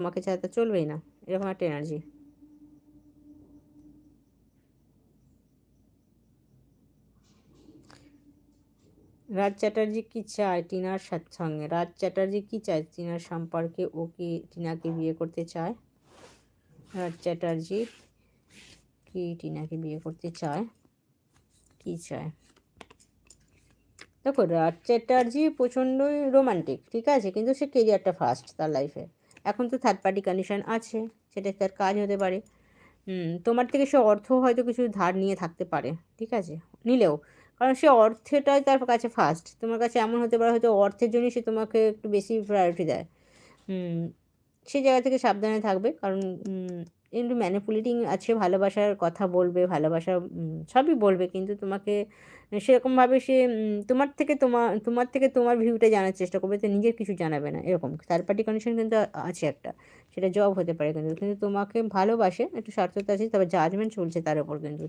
তোমাকে ছাড়া তো চলবেই না, এরকম একটা এনার্জি। রাজ চ্যাটার্জি কি চায় টিনার সঙ্গে? রাজ চ্যাটার্জি কি চায় টিনার সম্পর্কে? ও কি টিনাকে বিয়ে করতে চায়? রাজ চ্যাটার্জি কি টিনাকে বিয়ে করতে চায়? কি চায়? দেখো, রাজ চ্যাটার্জি প্রচণ্ডই রোমান্টিক, ঠিক আছে, কিন্তু সে কেরিয়ারটা ফার্স্ট তার লাইফে। এখন তো থার্ড পার্টি কন্ডিশন আছে, সেটা তার কাজ হতে পারে। তোমার থেকে সে অর্থ হয়তো কিছু ধার নিয়ে থাকতে পারে, ঠিক আছে, নিলেও, কারণ সে অর্থটাই তার কাছে ফার্স্ট। তোমার কাছে এমন হতে পারে হয়তো অর্থের জন্যই সে তোমাকে একটু বেশি প্রায়োরিটি দেয়। হুম, সেই জায়গা থেকে সাবধানে থাকবে, কারণ একটু ম্যানিপুলেটিং আছে, ভালোবাসার কথা বলবে, ভালোবাসা সবই বলবে, কিন্তু তোমাকে সেরকমভাবে সে তোমার থেকে তোমার ভিউটা জানার চেষ্টা করবে, তো নিজের কিছু জানাবে না, এরকম থার্ড পার্টি কন্ডিশন কিন্তু আছে একটা। সেটা জব হতে পারে, কিন্তু কিন্তু তোমাকে ভালোবাসে, একটু স্বার্থতা আছে, তবে জাজমেন্ট চলছে তার উপর কিন্তু, ঠিক